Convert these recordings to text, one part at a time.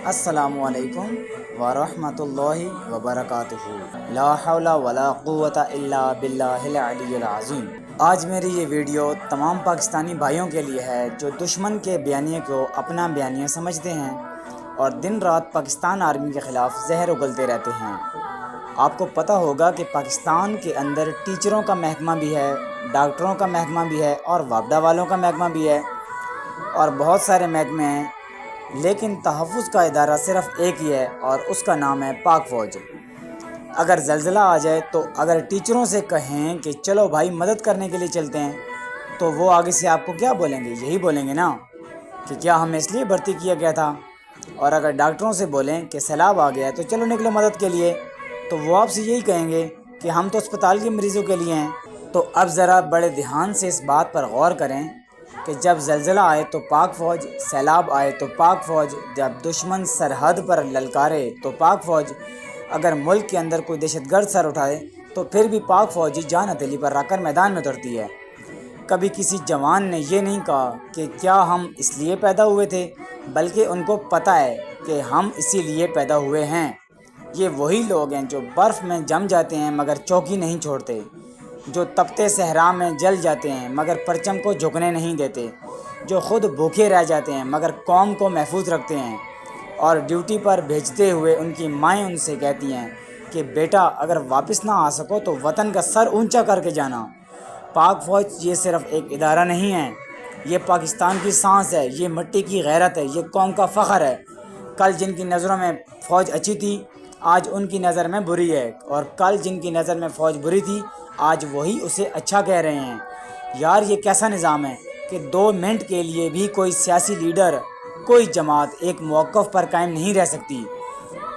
السلام علیکم ورحمۃ اللہ وبرکاتہ۔ لا حول ولا قوت الا باللہ العلی العظیم۔ آج میری یہ ویڈیو تمام پاکستانی بھائیوں کے لیے ہے جو دشمن کے بیانیے کو اپنا بیانیہ سمجھتے ہیں اور دن رات پاکستان آرمی کے خلاف زہر اگلتے رہتے ہیں۔ آپ کو پتہ ہوگا کہ پاکستان کے اندر ٹیچروں کا محکمہ بھی ہے، ڈاکٹروں کا محکمہ بھی ہے اور وابڈہ والوں کا محکمہ بھی ہے اور بہت سارے محکمے ہیں، لیکن تحفظ کا ادارہ صرف ایک ہی ہے اور اس کا نام ہے پاک فوج۔ اگر زلزلہ آ جائے تو اگر ٹیچروں سے کہیں کہ چلو بھائی مدد کرنے کے لیے چلتے ہیں تو وہ آگے سے آپ کو کیا بولیں گے؟ یہی بولیں گے نا کہ کیا ہمیں اس لیے بھرتی کیا گیا تھا۔ اور اگر ڈاکٹروں سے بولیں کہ سیلاب آ گیا تو چلو نکلو مدد کے لیے تو وہ آپ سے یہی کہیں گے کہ ہم تو اسپتال کے مریضوں کے لیے ہیں۔ تو اب ذرا بڑے دھیان سے اس بات پر غور کریں کہ جب زلزلہ آئے تو پاک فوج، سیلاب آئے تو پاک فوج، جب دشمن سرحد پر للکارے تو پاک فوج، اگر ملک کے اندر کوئی دہشت گرد سر اٹھائے تو پھر بھی پاک فوجی جان ہتھیلی پر رکھ کر میدان میں اترتی ہے۔ کبھی کسی جوان نے یہ نہیں کہا کہ کیا ہم اس لیے پیدا ہوئے تھے، بلکہ ان کو پتہ ہے کہ ہم اسی لیے پیدا ہوئے ہیں۔ یہ وہی لوگ ہیں جو برف میں جم جاتے ہیں مگر چوکی نہیں چھوڑتے، جو تپتے صحرا میں جل جاتے ہیں مگر پرچم کو جھکنے نہیں دیتے، جو خود بھوکے رہ جاتے ہیں مگر قوم کو محفوظ رکھتے ہیں، اور ڈیوٹی پر بھیجتے ہوئے ان کی مائیں ان سے کہتی ہیں کہ بیٹا اگر واپس نہ آ سکو تو وطن کا سر اونچا کر کے جانا۔ پاک فوج یہ صرف ایک ادارہ نہیں ہے، یہ پاکستان کی سانس ہے، یہ مٹی کی غیرت ہے، یہ قوم کا فخر ہے۔ کل جن کی نظروں میں فوج اچھی تھی آج ان کی نظر میں بری ہے، اور کل جن کی نظر میں فوج بری تھی آج وہی اسے اچھا کہہ رہے ہیں۔ یار یہ کیسا نظام ہے کہ 2 منٹ کے لیے بھی کوئی سیاسی لیڈر، کوئی جماعت ایک موقف پر قائم نہیں رہ سکتی۔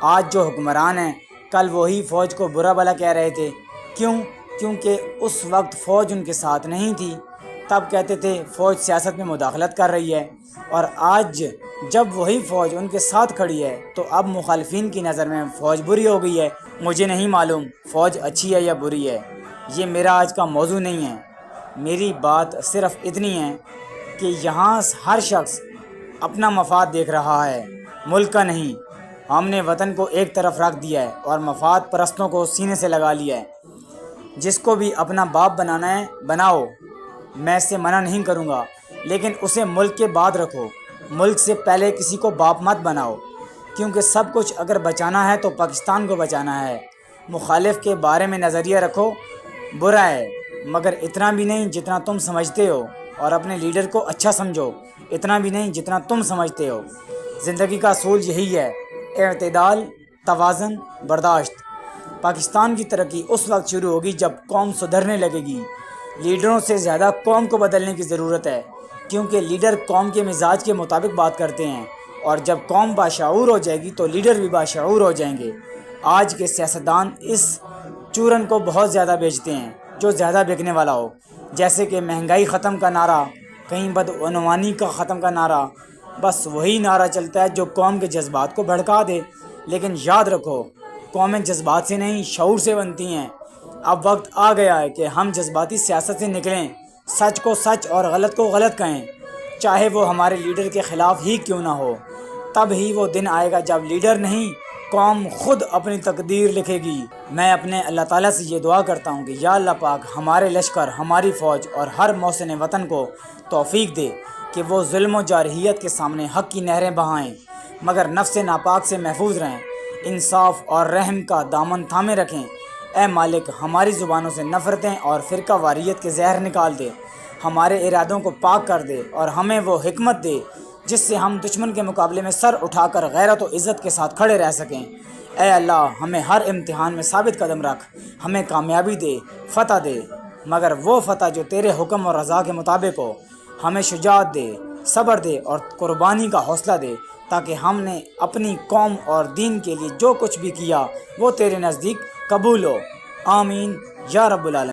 آج جو حکمران ہیں کل وہی فوج کو برا بھلا کہہ رہے تھے۔ کیونکہ اس وقت فوج ان کے ساتھ نہیں تھی، تب کہتے تھے فوج سیاست میں مداخلت کر رہی ہے، اور آج جب وہی فوج ان کے ساتھ کھڑی ہے تو اب مخالفین کی نظر میں فوج بری ہو گئی ہے۔ مجھے نہیں معلوم فوج اچھی ہے یا بری ہے، یہ میرا آج کا موضوع نہیں ہے۔ میری بات صرف اتنی ہے کہ یہاں ہر شخص اپنا مفاد دیکھ رہا ہے، ملک کا نہیں۔ ہم نے وطن کو ایک طرف رکھ دیا ہے اور مفاد پرستوں کو سینے سے لگا لیا ہے۔ جس کو بھی اپنا باپ بنانا ہے بناؤ، میں اس سے منع نہیں کروں گا، لیکن اسے ملک کے بعد رکھو، ملک سے پہلے کسی کو باپ مت بناؤ، کیونکہ سب کچھ اگر بچانا ہے تو پاکستان کو بچانا ہے۔ مخالف کے بارے میں نظریہ رکھو، برا ہے مگر اتنا بھی نہیں جتنا تم سمجھتے ہو، اور اپنے لیڈر کو اچھا سمجھو، اتنا بھی نہیں جتنا تم سمجھتے ہو۔ زندگی کا اصول یہی ہے، اعتدال، توازن، برداشت۔ پاکستان کی ترقی اس وقت شروع ہوگی جب قوم سدھرنے لگے گی۔ لیڈروں سے زیادہ قوم کو بدلنے کی ضرورت ہے، کیونکہ لیڈر قوم کے مزاج کے مطابق بات کرتے ہیں، اور جب قوم باشعور ہو جائے گی تو لیڈر بھی باشعور ہو جائیں گے۔ آج کے سیاستدان اس چورن کو بہت زیادہ بیچتے ہیں جو زیادہ بکنے والا ہو، جیسے کہ مہنگائی ختم کا نعرہ، کہیں بدعنوانی کا ختم کا نعرہ، بس وہی نعرہ چلتا ہے جو قوم کے جذبات کو بھڑکا دے۔ لیکن یاد رکھو قومیں جذبات سے نہیں شعور سے بنتی ہیں۔ اب وقت آ گیا ہے کہ ہم جذباتی سیاست سے نکلیں، سچ کو سچ اور غلط کو غلط کہیں، چاہے وہ ہمارے لیڈر کے خلاف ہی کیوں نہ ہو۔ تب ہی وہ دن آئے گا جب لیڈر نہیں قوم خود اپنی تقدیر لکھے گی۔ میں اپنے اللہ تعالیٰ سے یہ دعا کرتا ہوں کہ یا اللہ پاک ہمارے لشکر، ہماری فوج اور ہر محسن وطن کو توفیق دے کہ وہ ظلم و جارحیت کے سامنے حق کی نہریں بہائیں مگر نفس ناپاک سے محفوظ رہیں، انصاف اور رحم کا دامن تھامے رکھیں۔ اے مالک ہماری زبانوں سے نفرتیں اور فرقہ واریت کے زہر نکال دے، ہمارے ارادوں کو پاک کر دے اور ہمیں وہ حکمت دے جس سے ہم دشمن کے مقابلے میں سر اٹھا کر غیرت و عزت کے ساتھ کھڑے رہ سکیں۔ اے اللہ ہمیں ہر امتحان میں ثابت قدم رکھ، ہمیں کامیابی دے، فتح دے، مگر وہ فتح جو تیرے حکم اور رضا کے مطابق ہو۔ ہمیں شجاعت دے، صبر دے اور قربانی کا حوصلہ دے، تاکہ ہم نے اپنی قوم اور دین کے لیے جو کچھ بھی کیا وہ تیرے نزدیک قبول ہو۔ آمین یا رب العالمین۔